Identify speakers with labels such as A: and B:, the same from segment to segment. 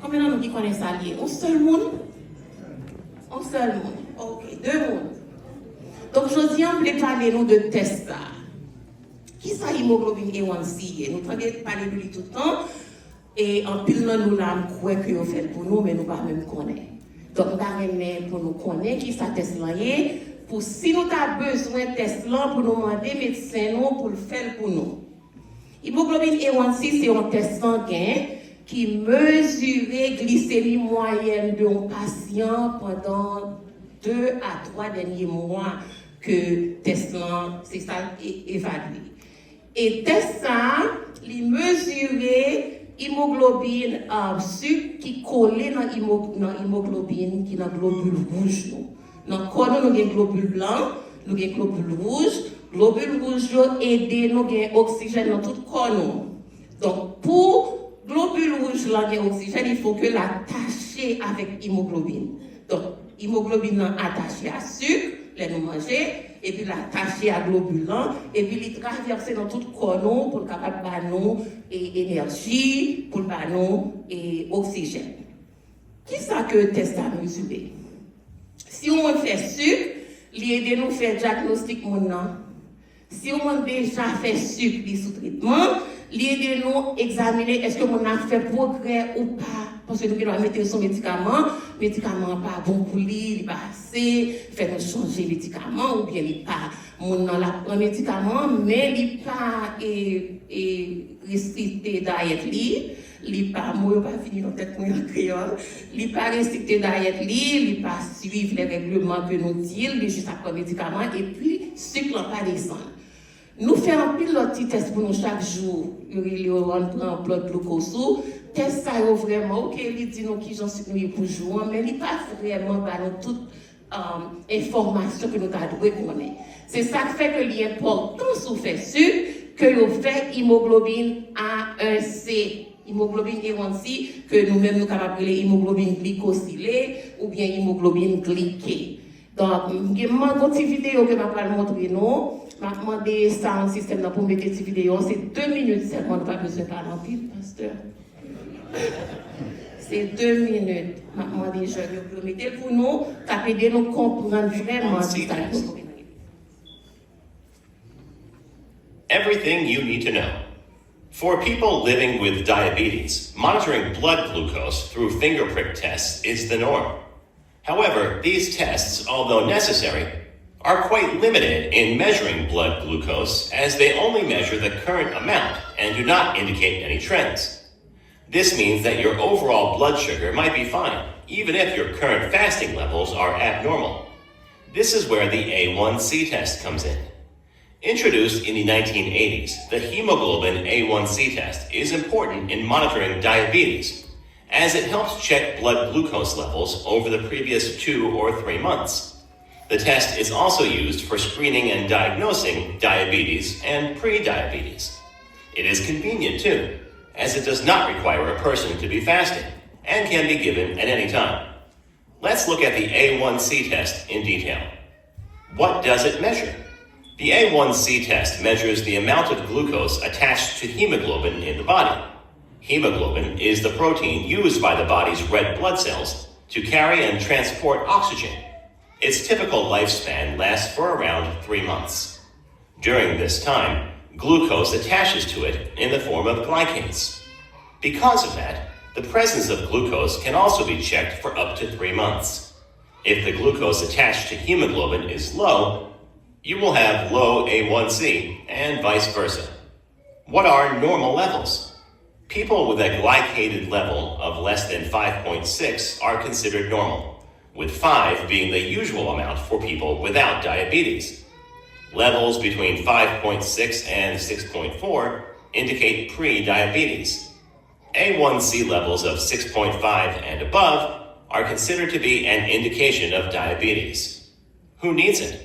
A: Combien de gens qui connaissent ça lié? Un seul monde? Un seul monde. Ok, deux mondes. Donc, je dis, on peut parler nous de test ça. Qui ça, hémoglobine A1C? Nous parlons de lui tout le temps. Et en pile, nous l'avons croit que vous faites pour nous, mais nous ne pas même connaître. Donc, nous avons pour nous connaître qui ça test là pour si nous avons besoin de test là pour nous demander médecin nous pour le faire pour nous. Hémoglobine A1C, c'est un test sanguin qui mesure la glycémie moyenne d'un patient pendant 2 à 3 derniers mois que test là, c'est ça évalué. Et test ça, il mesure hémoglobine sucre qui colle dans l'hémoglobine qui est dans le globule rouge. Dans le corps, nous avons un globule blanc, nous avons un globule rouge. Le globule rouge aide nous à oxygène dans tout le corps. Donc, pour le globule rouge, l'oxygène, il faut que l'attacher avec l'hémoglobine. Donc, l'hémoglobine attachée à sucre, les nous manger, et puis l'attacher à globule, et puis il traverser dans tout le corps pour le capable de nous énergie, pour le nous et oxygène. Qui ça que le test a mesuré? Si on fait sucre, il aide nous faire diagnostic maintenant. Si on a déjà fait sucre sous traitement, il aide nous examiner est-ce que on a fait progrès ou pas. Parce que nous devons mettre son médicament pas bon pour lui, il pas assez, faire nous changer le médicament, ou bien il pas, mon a prend médicament, mais il pas restricté diet il pas, moi pas fini dans tête moi en créole, il pas restricté diet il pas suivre les règlements que nous disons, il juste prendre médicament et puis sucre pas descendre. Nous faisons un petit test pour nous chaque jour. Il prend blood glucose. Test ça vraiment, ok, il dit nous qui j'en suis pour jouer, mais il pas vraiment par toute information que nous devons connaître. C'est ça qui fait que l'important sur faire sucre que vous fait hémoglobine A1C, hémoglobine A1C, que nous-mêmes nous capables de hémoglobine glycosylée ou bien hémoglobine glyquée. Donc, je vais vous une vidéo que je vais vous montrer nous. Je vais demander ça en système pour mettre cette vidéo. C'est 2 minutes seulement, pas besoin de parler en pile, pasteur. C'est 2 minutes. Je vais demander, je vais vous mettre pour nous, ça peut nous comprendre vraiment ce qui est.
B: Everything you need to know. For people living with diabetes, monitoring blood glucose through finger prick tests is the norm. However, these tests, although necessary, are quite limited in measuring blood glucose as they only measure the current amount and do not indicate any trends. This means that your overall blood sugar might be fine, even if your current fasting levels are abnormal. This is where the A1C test comes in. Introduced in the 1980s, the hemoglobin A1C test is important in monitoring diabetes, as it helps check blood glucose levels over the previous 2 or 3 months. The test is also used for screening and diagnosing diabetes and pre-diabetes. It is convenient too, as it does not require a person to be fasting and can be given at any time. Let's look at the A1C test in detail. What does it measure? The A1C test measures the amount of glucose attached to hemoglobin in the body. Hemoglobin is the protein used by the body's red blood cells to carry and transport oxygen. Its typical lifespan lasts for around 3 months. During this time, glucose attaches to it in the form of glycans. Because of that, the presence of glucose can also be checked for up to 3 months. If the glucose attached to hemoglobin is low, you will have low A1C and vice versa. What are normal levels? People with a glycated level of less than 5.6 are considered normal, with 5 being the usual amount for people without diabetes. Levels between 5.6 and 6.4 indicate pre-diabetes. A1C levels of 6.5 and above are considered to be an indication of diabetes. Who needs it?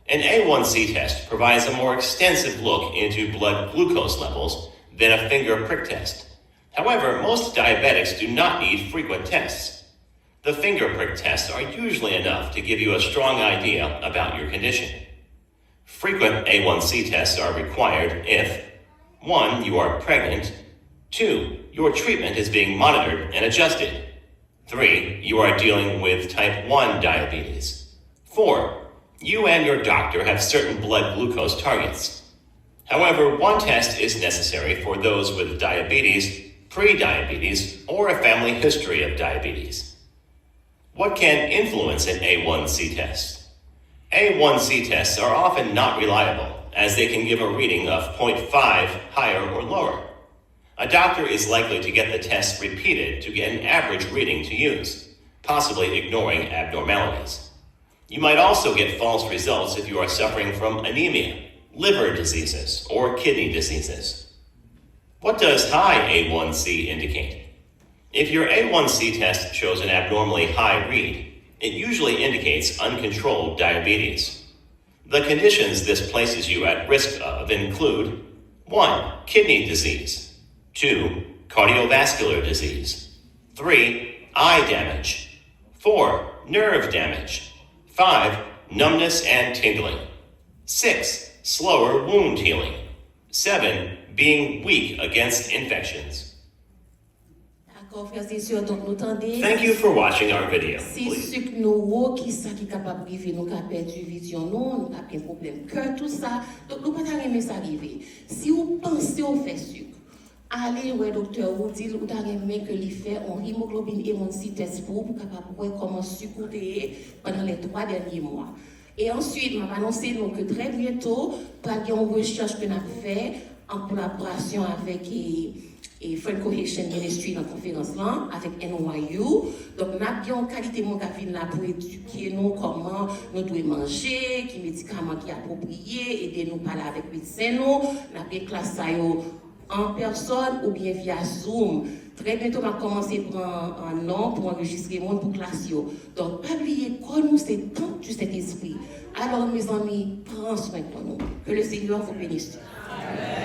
B: An A1C test provides a more extensive look into blood glucose levels than a finger prick test. However, most diabetics do not need frequent tests. The finger prick tests are usually enough to give you a strong idea about your condition. Frequent A1C tests are required if 1. You are pregnant, 2. your treatment is being monitored and adjusted. 3. You are dealing with type 1 diabetes. 4. You and your doctor have certain blood glucose targets. However, one test is necessary for those with diabetes, pre-diabetes, or a family history of diabetes. What can influence an A1C test? A1C tests are often not reliable, as they can give a reading of 0.5 higher or lower. A doctor is likely to get the test repeated to get an average reading to use, possibly ignoring abnormalities. You might also get false results if you are suffering from anemia, liver diseases, or kidney diseases. What does high A1C indicate? If your A1C test shows an abnormally high read, it usually indicates uncontrolled diabetes. The conditions this places you at risk of include 1. Kidney disease. 2. Cardiovascular disease. 3. Eye damage. 4. Nerve damage. 5. Numbness and tingling. 6. Slower wound healing. 7. Being weak against infections.
A: D'accord, frères et sœurs, donc nous tendez.
B: Thank you for watching our video.
A: C'est
B: Please.
A: ce que nous qui ça qui capable de vivre, nous qui perdu vision, nous avons un problème cœur, tout ça. Donc nous pas aimer ça arriver. Si vous pensez au fait sucre, allez au docteur, vous dites vous aimé que lui fait un hémoglobine A1C test pour capable voir comment sucre est pendant les 3 derniers mois. Et ensuite, je vais annoncer donc que très bientôt, il y a une recherche que nous avons fait en collaboration avec et Friend Cohesion Ministry dans la conférence là, avec NYU. Donc, nous avons une qualité de là pour éduquer nous comment nous devons manger, qui médicaments qui appropriés, aider nous parler avec les médecins. Nous avons des classes en personne ou bien via Zoom. Très bientôt, on va commencer à prendre un nom pour enregistrer monde pour classe. Donc, pas oublier que nous, c'est tant du Saint-Esprit. Alors, mes amis, prends soin de nous. Que le Seigneur vous bénisse. Amen.